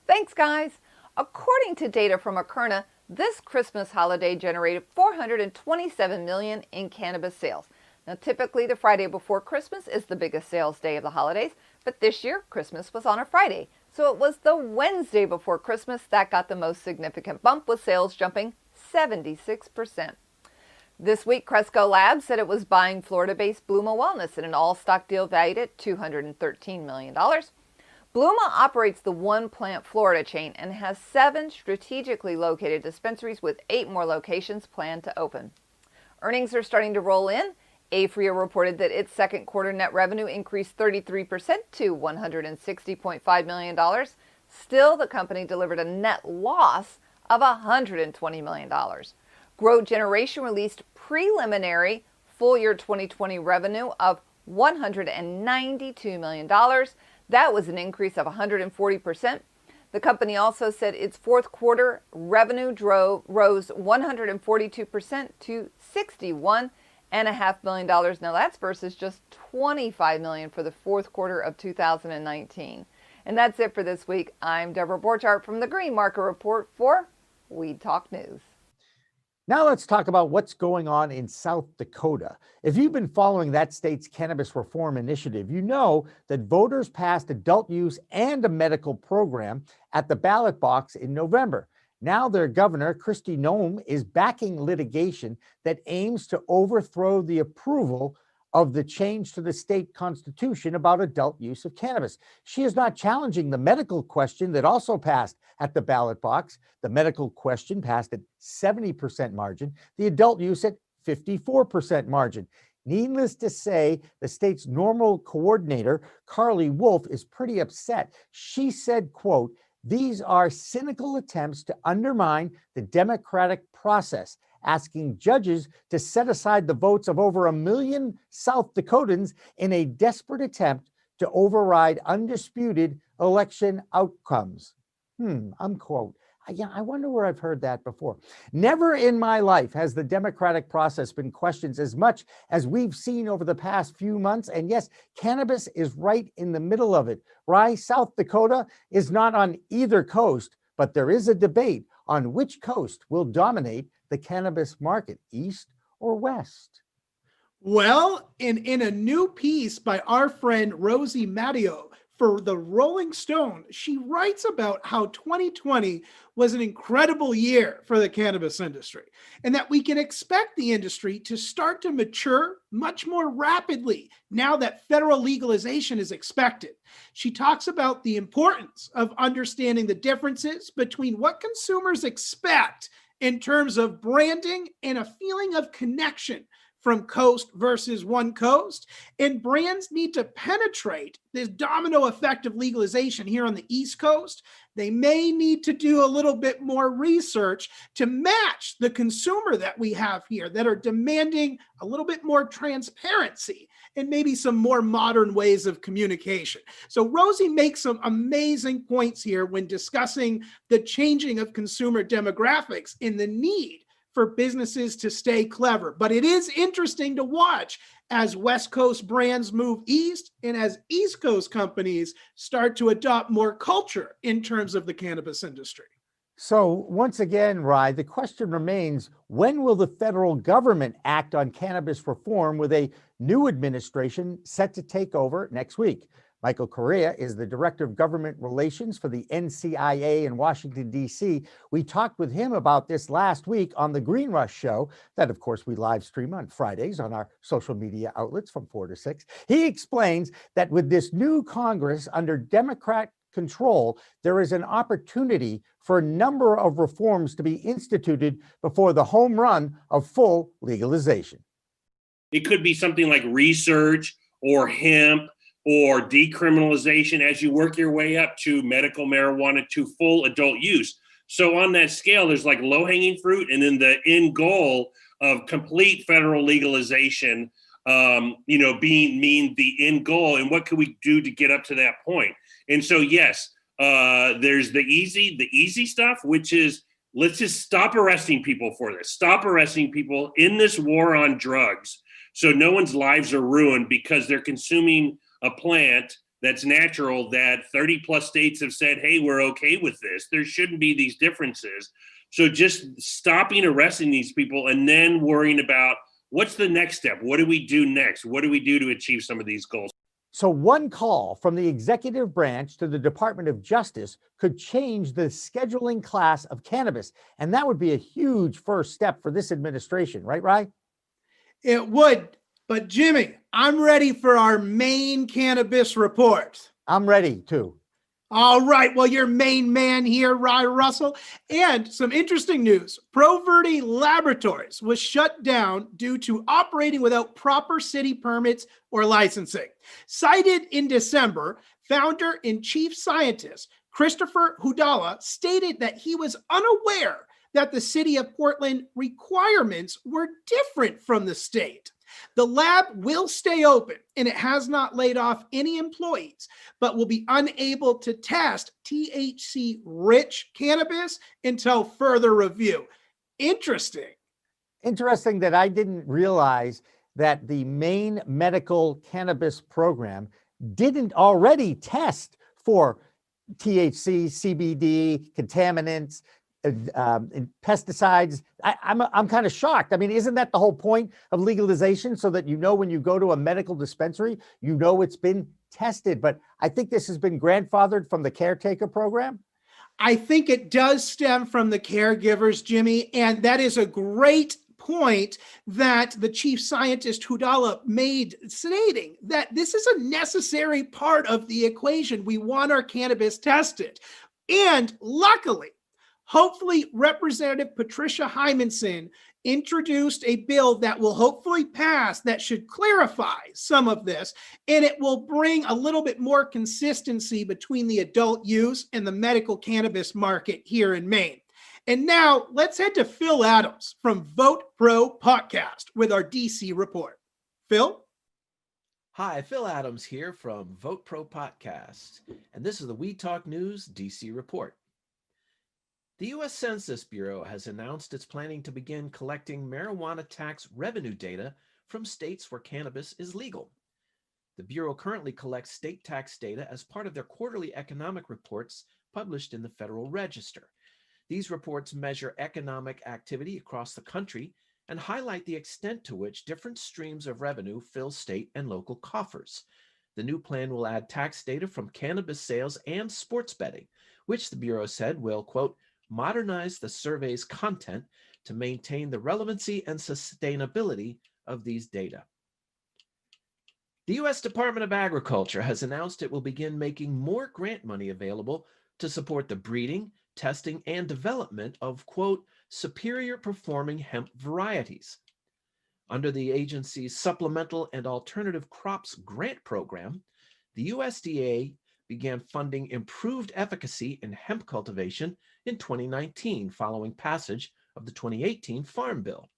Speaker 7: Thanks, guys. According to data from Akerna, this Christmas holiday generated $427 million in cannabis sales. Now, typically the Friday before Christmas is the biggest sales day of the holidays, but this year Christmas was on a Friday. So it was the Wednesday before Christmas that got the most significant bump, with sales jumping 76%. This week, Cresco Labs said it was buying Florida-based Bluma Wellness in an all-stock deal valued at $213 million. Bluma operates the One Plant Florida chain and has 7 strategically located dispensaries with 8 more locations planned to open. Earnings are starting to roll in. Aphria reported that its second quarter net revenue increased 33% to $160.5 million. Still, the company delivered a net loss of $120 million. Grow Generation released preliminary full year 2020 revenue of $192 million. That was an increase of 140%. The company also said its fourth quarter revenue rose 142% to $61.5 million. Now that's versus just $25 million for the fourth quarter of 2019. And that's it for this week. I'm Deborah Borchardt from the Green Market Report for Weed Talk News.
Speaker 2: Now let's talk about what's going on in South Dakota. If you've been following that state's cannabis reform initiative, you know that voters passed adult use and a medical program at the ballot box in November. Now their governor, Kristi Noem, is backing litigation that aims to overthrow the approval of the change to the state constitution about adult use of cannabis. She is not challenging the medical question that also passed at the ballot box. The medical question passed at 70% margin, the adult use at 54% margin. Needless to say, the state's normal coordinator, Carly Wolf, is pretty upset. She said, quote, "These are cynical attempts to undermine the democratic process, asking judges to set aside the votes of over 1 million South Dakotans in a desperate attempt to override undisputed election outcomes." Unquote. I wonder where I've heard that before. Never in my life has the democratic process been questioned as much as we've seen over the past few months. And yes, cannabis is right in the middle of it. Right? South Dakota is not on either coast, but there is a debate on which coast will dominate the cannabis market, east or west.
Speaker 6: Well, in a new piece by our friend Rosie Matteo for the Rolling Stone, she writes about how 2020 was an incredible year for the cannabis industry and that we can expect the industry to start to mature much more rapidly now that federal legalization is expected. She talks about the importance of understanding the differences between what consumers expect in terms of branding and a feeling of connection from coast versus one coast. And brands need to penetrate this domino effect of legalization here on the East Coast. They may need to do a little bit more research to match the consumer that we have here that are demanding a little bit more transparency and maybe some more modern ways of communication. So Rosie makes some amazing points here when discussing the changing of consumer demographics and the need for businesses to stay clever. But it is interesting to watch as West Coast brands move east and as East Coast companies start to adopt more culture in terms of the cannabis industry.
Speaker 2: So once again, Rye, the question remains, when will the federal government act on cannabis reform with a new administration set to take over next week? Michael Correa is the Director of Government Relations for the NCIA in Washington, D.C. We talked with him about this last week on the Green Rush Show that, of course, we live stream on Fridays on our social media outlets from 4 to 6. He explains that with this new Congress under Democrat control, there is an opportunity for a number of reforms to be instituted before the home run of full legalization.
Speaker 8: It could be something like research or hemp or decriminalization as you work your way up to medical marijuana to full adult use. So on that scale, there's like low-hanging fruit and then the end goal of complete federal legalization, being the end goal. And what can we do to get up to that point? And so, yes, there's the easy stuff, which is let's just stop arresting people for this. Stop arresting people in this war on drugs so no one's lives are ruined because they're consuming a plant that's natural that 30 plus states have said, hey, we're okay with this. There shouldn't be these differences. So just stopping arresting these people and then worrying about what's the next step? What do we do next? What do we do to achieve some of these goals?
Speaker 2: So one call from the executive branch to the Department of Justice could change the scheduling class of cannabis. And that would be a huge first step for this administration, right, Rye?
Speaker 6: It would. But Jimmy, I'm ready for our main cannabis report.
Speaker 2: I'm ready too.
Speaker 6: All right. Well, your main man here, Rye Russell, and some interesting news. ProVerde Laboratories was shut down due to operating without proper city permits or licensing. Cited in December, founder and chief scientist Christopher Hudala stated that he was unaware that the city of Portland requirements were different from the state. The lab will stay open and it has not laid off any employees, but will be unable to test THC-rich cannabis until further review. Interesting.
Speaker 2: Interesting that I didn't realize that the Maine medical cannabis program didn't already test for THC, CBD, contaminants, and pesticides. I'm kind of shocked. I mean, isn't that the whole point of legalization, so that you know when you go to a medical dispensary, you know it's been tested? But I think this has been grandfathered from the caretaker program.
Speaker 6: I think it does stem from the caregivers, Jimmy, and that is a great point that the chief scientist Hudala made, stating that this is a necessary part of the equation. We want our cannabis tested. And luckily, hopefully, Representative Patricia Hymanson introduced a bill that will hopefully pass that should clarify some of this, and it will bring a little bit more consistency between the adult use and the medical cannabis market here in Maine. And now let's head to Phil Adams from Vote Pro Podcast with our DC report. Phil?
Speaker 9: Hi, Phil Adams here from Vote Pro Podcast, and this is the We Talk News DC report. The U.S. Census Bureau has announced it's planning to begin collecting marijuana tax revenue data from states where cannabis is legal. The Bureau currently collects state tax data as part of their quarterly economic reports published in the Federal Register. These reports measure economic activity across the country and highlight the extent to which different streams of revenue fill state and local coffers. The new plan will add tax data from cannabis sales and sports betting, which the Bureau said will, quote, modernize the survey's content to maintain the relevancy and sustainability of these data. The U.S. Department of Agriculture has announced it will begin making more grant money available to support the breeding, testing, and development of, quote, superior performing hemp varieties. Under the agency's Supplemental and Alternative Crops Grant Program, the USDA began funding improved efficacy in hemp cultivation in 2019 following passage of the 2018 Farm Bill.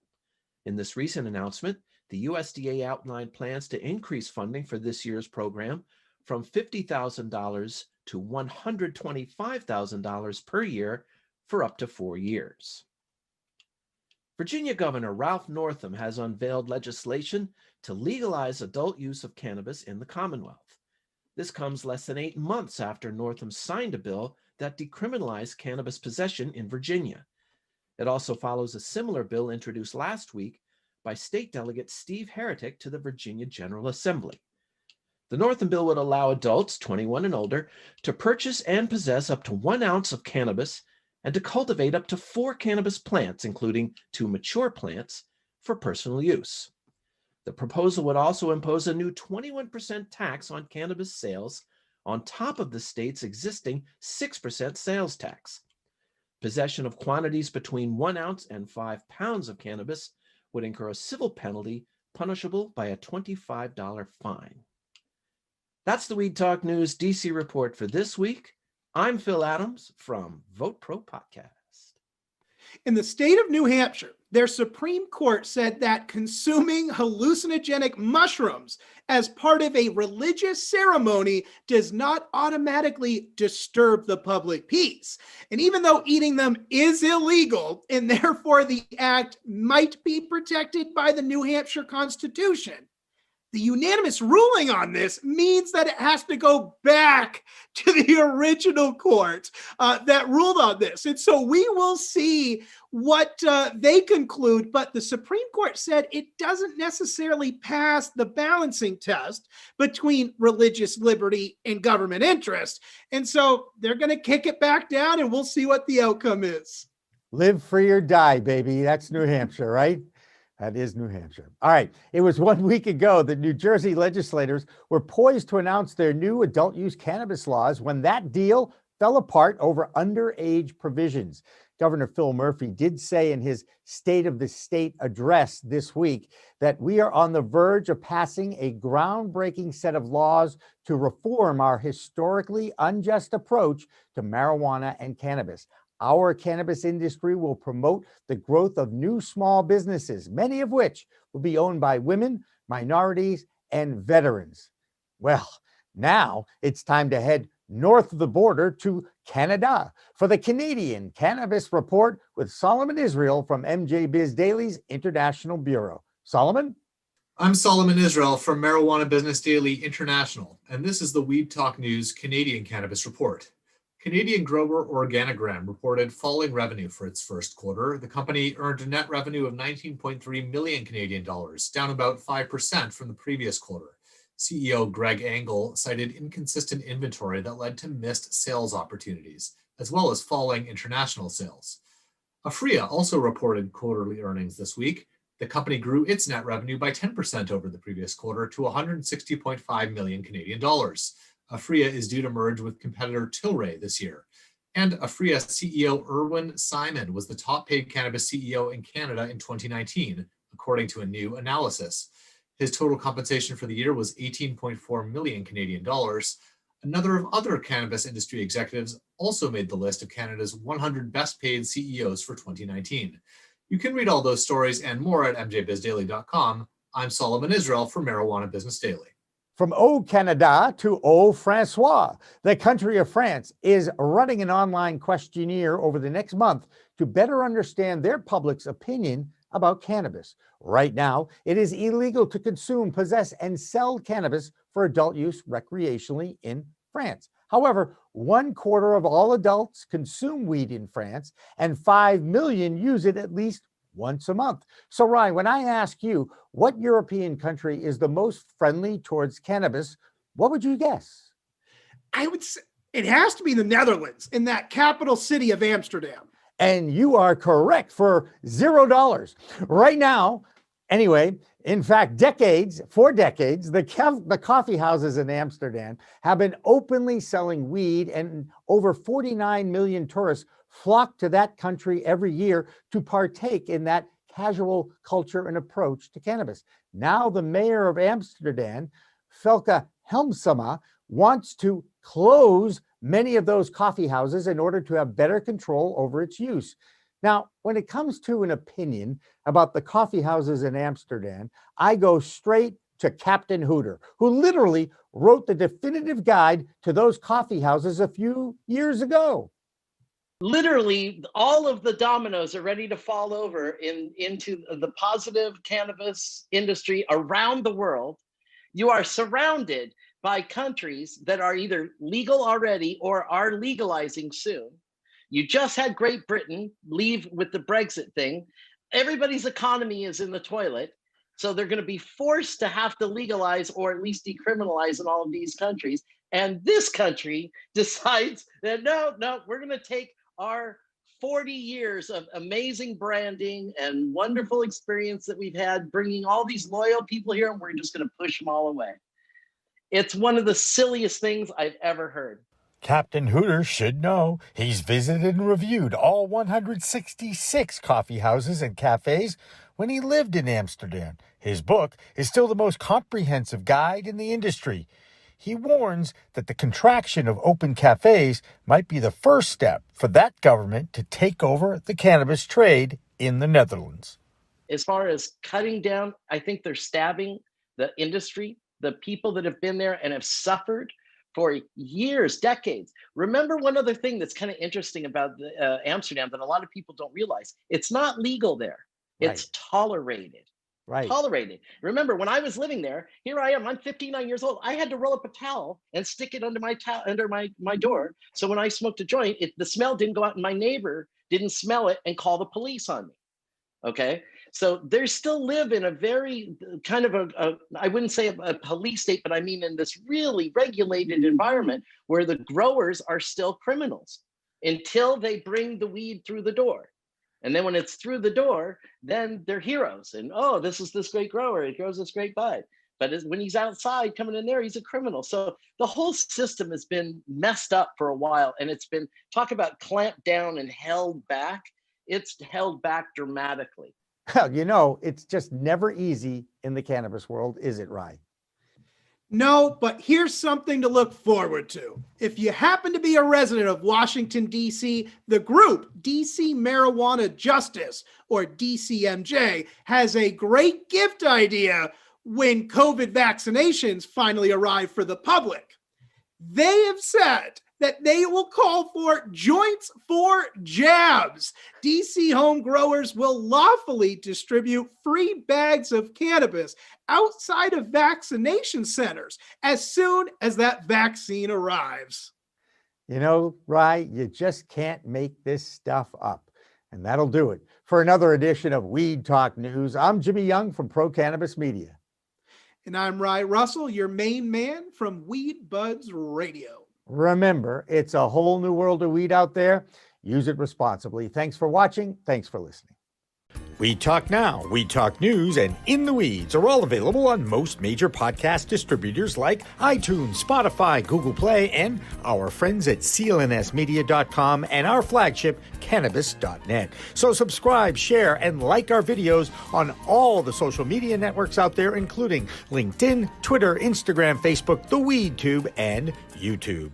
Speaker 9: In this recent announcement, the USDA outlined plans to increase funding for this year's program from $50,000 to $125,000 per year for up to 4 years. Virginia Governor Ralph Northam has unveiled legislation to legalize adult use of cannabis in the Commonwealth. This comes less than 8 months after Northam signed a bill that decriminalized cannabis possession in Virginia. It also follows a similar bill introduced last week by State Delegate Steve Heretic to the Virginia General Assembly. The Northam bill would allow adults 21 and older to purchase and possess up to 1 ounce of cannabis and to cultivate up to 4 cannabis plants, including 2 mature plants, for personal use. The proposal would also impose a new 21% tax on cannabis sales on top of the state's existing 6% sales tax. Possession of quantities between 1 ounce and 5 pounds of cannabis would incur a civil penalty punishable by a $25 fine. That's the Weed Talk News DC report for this week. I'm Phil Adams from Vote Pro Podcast.
Speaker 6: In the state of New Hampshire, their Supreme Court said that consuming hallucinogenic mushrooms as part of a religious ceremony does not automatically disturb the public peace. And even though eating them is illegal, and therefore the act might be protected by the New Hampshire Constitution, the unanimous ruling on this means that it has to go back to the original court that ruled on this. And so we will see what they conclude, but the Supreme Court said it doesn't necessarily pass the balancing test between religious liberty and government interest. And so they're going to kick it back down, and we'll see what the outcome is.
Speaker 2: Live free or die, baby. That's New Hampshire, right? That is New Hampshire. All right. It was 1 week ago that New Jersey legislators were poised to announce their new adult use cannabis laws when that deal fell apart over underage provisions. Governor Phil Murphy did say in his State of the State address this week that we are on the verge of passing a groundbreaking set of laws to reform our historically unjust approach to marijuana and cannabis. our cannabis industry will promote the growth of new small businesses, many of which will be owned by women, minorities, and veterans. Well, now it's time to head north of the border to Canada for the Canadian Cannabis Report with Solomon Israel from MJ Biz Daily's International Bureau. Solomon?
Speaker 10: I'm Solomon Israel from Marijuana Business Daily International, and this is the Weed Talk News Canadian Cannabis Report. Canadian grower Organigram reported falling revenue for its first quarter. The company earned a net revenue of 19.3 million Canadian dollars, down about 5% from the previous quarter. CEO Greg Angle cited inconsistent inventory that led to missed sales opportunities, as well as falling international sales. Aphria also reported quarterly earnings this week. The company grew its net revenue by 10% over the previous quarter to 160.5 million Canadian dollars. Aphria is due to merge with competitor Tilray this year. And Aphria CEO Irwin Simon was the top paid cannabis CEO in Canada in 2019, according to a new analysis. His total compensation for the year was 18.4 million Canadian dollars. Another of other cannabis industry executives also made the list of Canada's 100 best paid CEOs for 2019. You can read all those stories and more at mjbizdaily.com. I'm Solomon Israel for Marijuana Business Daily.
Speaker 2: From Eau Canada to Eau Francois, the country of France is running an online questionnaire over the next month to better understand their public's opinion about cannabis. Right now, it is illegal to consume, possess, and sell cannabis for adult use recreationally in France. However, 1/4 of all adults consume weed in France, and 5 million use it at least once a month. So, Ryan, when I ask you what European country is the most friendly towards cannabis, what would you guess?
Speaker 6: I would say it has to be the Netherlands, in that capital city of Amsterdam.
Speaker 2: And you are correct for $0. Right now, anyway, in fact, for decades, the coffee houses in Amsterdam have been openly selling weed, and over 49 million tourists flock to that country every year to partake in that casual culture and approach to cannabis. Now the mayor of Amsterdam, Felke Helmsema, wants to close many of those coffee houses in order to have better control over its use. Now, when it comes to an opinion about the coffee houses in Amsterdam, I go straight to Captain Hooter, who literally wrote the definitive guide to those coffee houses a few years ago.
Speaker 11: Literally, all of the dominoes are ready to fall over into the positive cannabis industry around the world. You are surrounded by countries that are either legal already or are legalizing soon. You just had Great Britain leave with the Brexit thing. Everybody's economy is in the toilet. So they're going to be forced to have to legalize or at least decriminalize in all of these countries. And this country decides that no, we're going to take our 40 years of amazing branding and wonderful experience that we've had bringing all these loyal people here, and we're just going to push them all away. It's one of the silliest things I've ever heard.
Speaker 4: Captain Hooter should know he's visited and reviewed all 166 coffee houses and cafes when he lived in Amsterdam. His book is still the most comprehensive guide in the industry. He warns that the contraction of open cafes might be the first step for that government to take over the cannabis trade in the Netherlands.
Speaker 11: As far as cutting down, I think they're stabbing the industry, the people that have been there and have suffered for years, decades. Remember one other thing that's kind of interesting about Amsterdam that a lot of people don't realize. It's not legal there. It's tolerated.
Speaker 2: Right.
Speaker 11: Tolerated. Remember, when I was living there, here I am, I'm 59 years old. I had to roll up a towel and stick it under my door. So when I smoked a joint, the smell didn't go out and my neighbor didn't smell it and call the police on me. Okay. So they still live in a very kind of I wouldn't say a police state, but I mean in this really regulated environment where the growers are still criminals until they bring the weed through the door. And then when it's through the door, then they're heroes. And, oh, this is this great grower. It grows this great bud. But when he's outside coming in there, he's a criminal. So the whole system has been messed up for a while. And it's been, talk about clamped down and held back. It's held back dramatically.
Speaker 2: Well, it's just never easy in the cannabis world, is it, Rye?
Speaker 6: No, but here's something to look forward to. If you happen to be a resident of Washington, D.C., the group DC Marijuana Justice, or DCMJ, has a great gift idea when COVID vaccinations finally arrive for the public. They have said that they will call for joints for jabs. DC home growers will lawfully distribute free bags of cannabis outside of vaccination centers as soon as that vaccine arrives.
Speaker 2: You know, Rye, you just can't make this stuff up. And that'll do it for another edition of Weed Talk News. I'm Jimmy Young from Pro Cannabis Media.
Speaker 6: And I'm Rye Russell, your main man from Weed Buds Radio.
Speaker 2: Remember, it's a whole new world of weed out there. Use it responsibly. Thanks for watching. Thanks for listening.
Speaker 4: We Talk Now, We Talk News, and In the Weeds are all available on most major podcast distributors like iTunes, Spotify, Google Play, and our friends at clnsmedia.com and our flagship, cannabis.net. So subscribe, share, and like our videos on all the social media networks out there, including LinkedIn, Twitter, Instagram, Facebook, the WeedTube, and YouTube.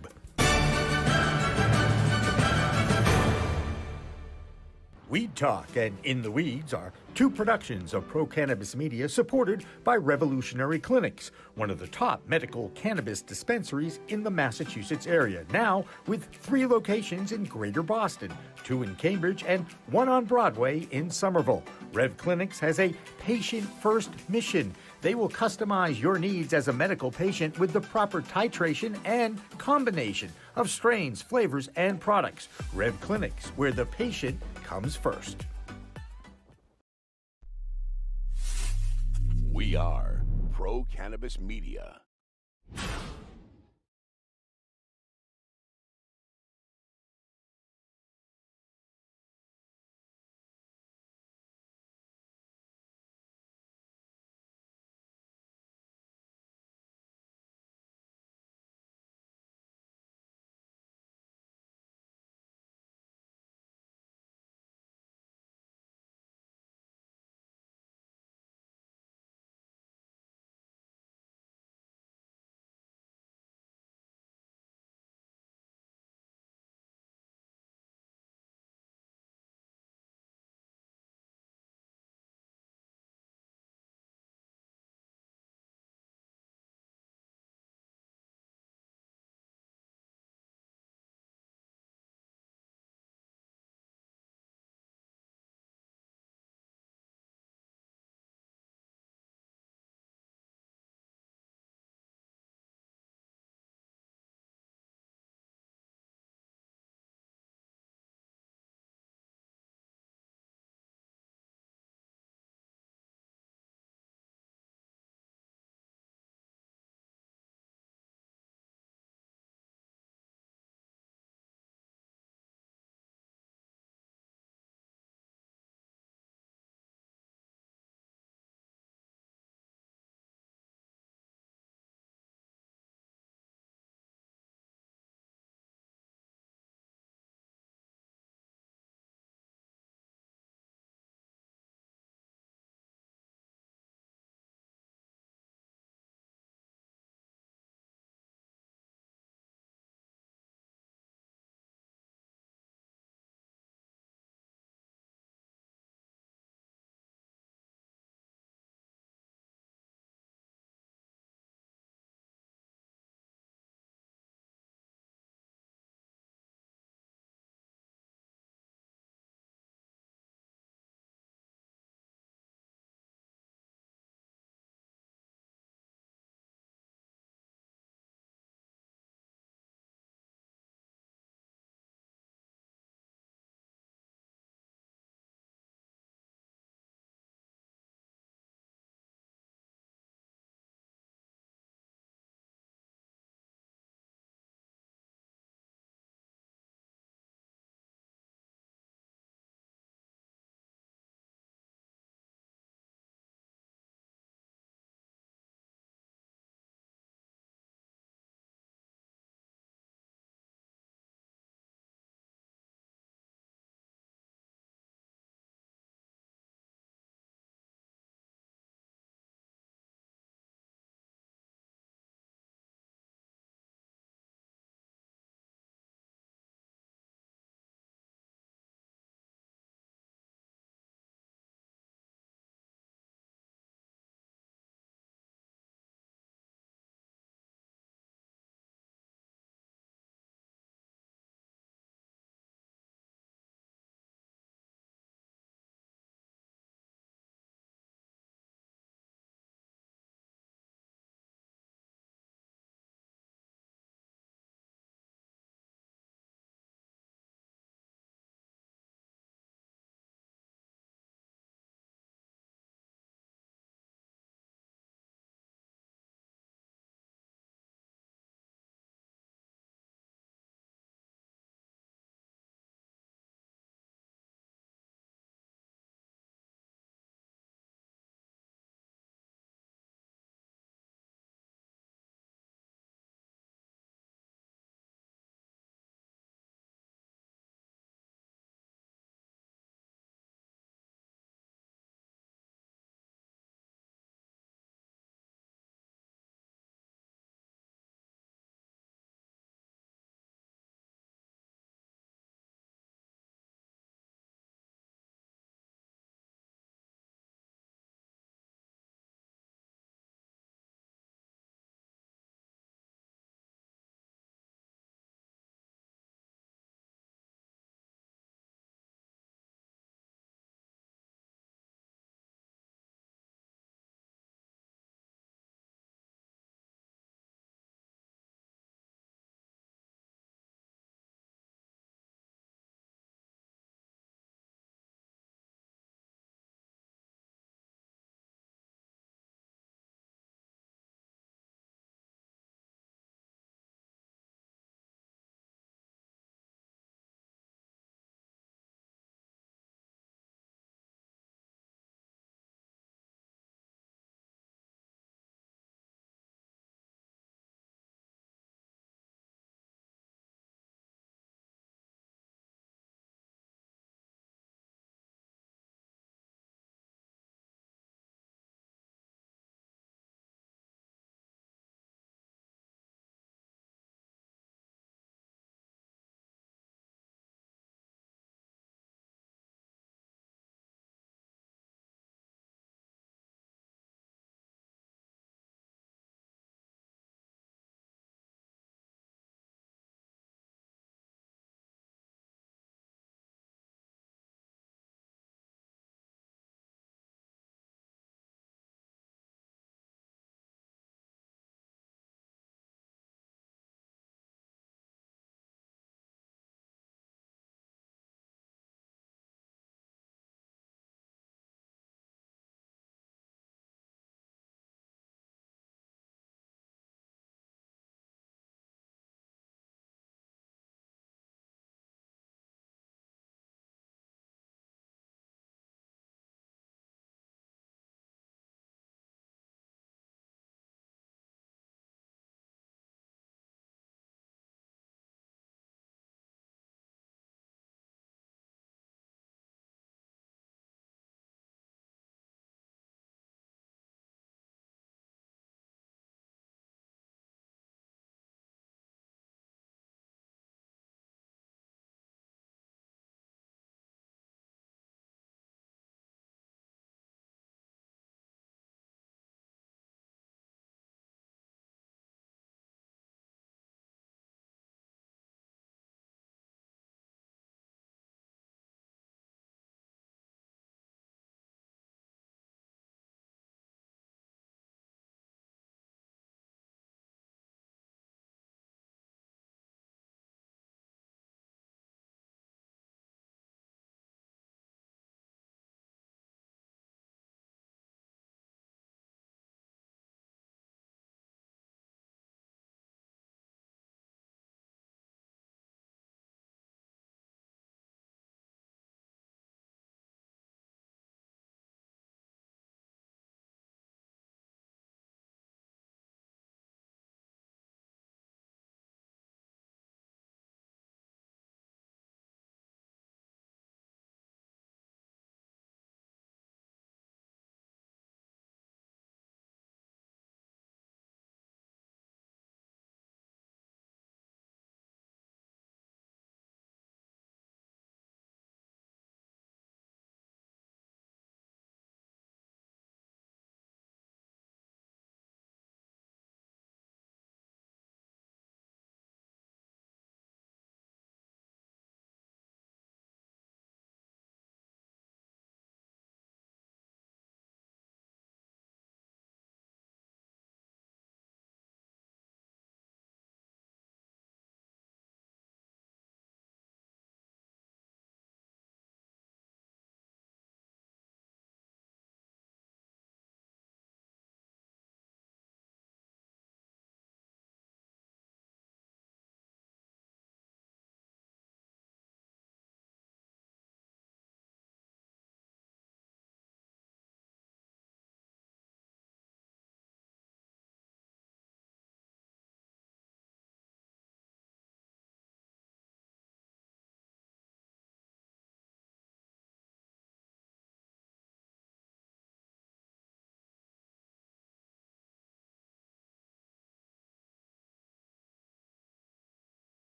Speaker 4: Weed Talk and In the Weeds are two productions of Pro Cannabis Media supported by Revolutionary Clinics, one of the top medical cannabis dispensaries in the Massachusetts area, now with 3 locations in Greater Boston, 2 in Cambridge, and 1 on Broadway in Somerville. Rev Clinics has a patient-first mission. They will customize your needs as a medical patient with the proper titration and combination of strains, flavors, and products. Rev Clinics, where the patient comes first.
Speaker 1: We are Pro Cannabis Media.